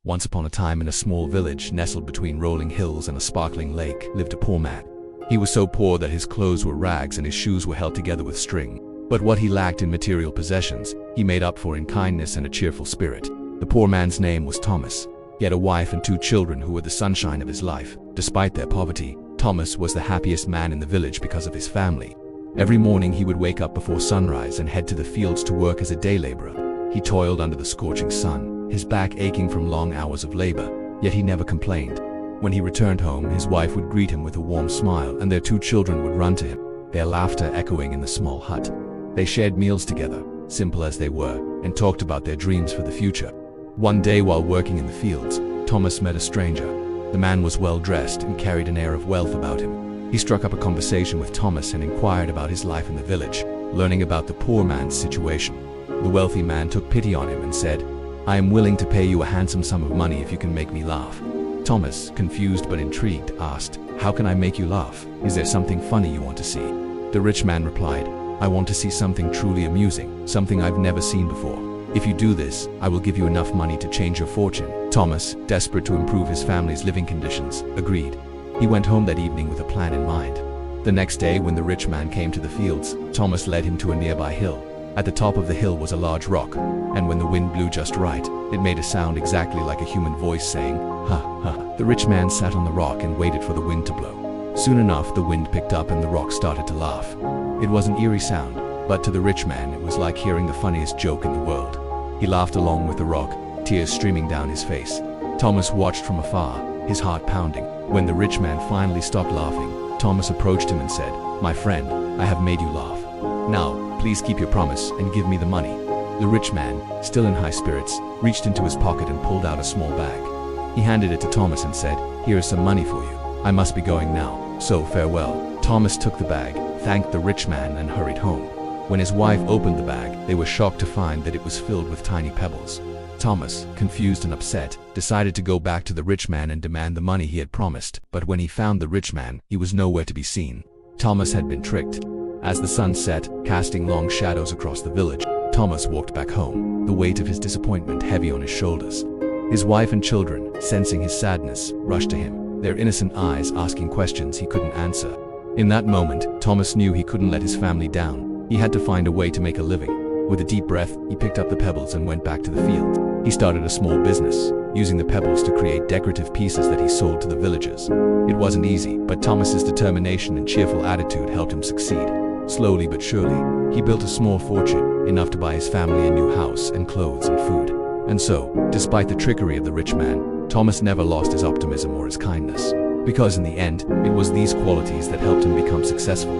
Once upon a time, in a small village nestled between rolling hills and a sparkling lake, lived a poor man. He was so poor that his clothes were rags and his shoes were held together with string. But what he lacked in material possessions, he made up for in kindness and a cheerful spirit. The poor man's name was Thomas. He had a wife and 2 children who were the sunshine of his life. Despite their poverty, Thomas was the happiest man in the village because of his family. Every morning he would wake up before sunrise and head to the fields to work as a day laborer. He toiled under the scorching sun, his back aching from long hours of labor, yet he never complained. When he returned home, his wife would greet him with a warm smile, and their 2 children would run to him, their laughter echoing in the small hut. They shared meals together, simple as they were, and talked about their dreams for the future. One day while working in the fields, Thomas met a stranger. The man was well dressed and carried an air of wealth about him. He struck up a conversation with Thomas and inquired about his life in the village, learning about the poor man's situation. The wealthy man took pity on him and said, "I am willing to pay you a handsome sum of money if you can make me laugh." Thomas, confused but intrigued, asked, "How can I make you laugh? Is there something funny you want to see?" The rich man replied, "I want to see something truly amusing, something I've never seen before. If you do this, I will give you enough money to change your fortune." Thomas, desperate to improve his family's living conditions, agreed. He went home that evening with a plan in mind. The next day, when the rich man came to the fields, Thomas led him to a nearby hill. At the top of the hill was a large rock, and when the wind blew just right, it made a sound exactly like a human voice saying, "Ha, ha." The rich man sat on the rock and waited for the wind to blow. Soon enough, the wind picked up and the rock started to laugh. It was an eerie sound, but to the rich man it was like hearing the funniest joke in the world. He laughed along with the rock, tears streaming down his face. Thomas watched from afar, his heart pounding. When the rich man finally stopped laughing, Thomas approached him and said, "My friend, I have made you laugh. Now, please keep your promise and give me the money." The rich man, still in high spirits, reached into his pocket and pulled out a small bag. He handed it to Thomas and said, "Here is some money for you. I must be going now, so farewell." Thomas took the bag, thanked the rich man, and hurried home. When his wife opened the bag, they were shocked to find that it was filled with tiny pebbles. Thomas, confused and upset, decided to go back to the rich man and demand the money he had promised. But when he found the rich man, he was nowhere to be seen. Thomas had been tricked. As the sun set, casting long shadows across the village, Thomas walked back home, the weight of his disappointment heavy on his shoulders. His wife and children, sensing his sadness, rushed to him, their innocent eyes asking questions he couldn't answer. In that moment, Thomas knew he couldn't let his family down. He had to find a way to make a living. With a deep breath, he picked up the pebbles and went back to the field. He started a small business, using the pebbles to create decorative pieces that he sold to the villagers. It wasn't easy, but Thomas's determination and cheerful attitude helped him succeed. Slowly but surely, he built a small fortune, enough to buy his family a new house and clothes and food. And so, despite the trickery of the rich man, Thomas never lost his optimism or his kindness. Because in the end, it was these qualities that helped him become successful.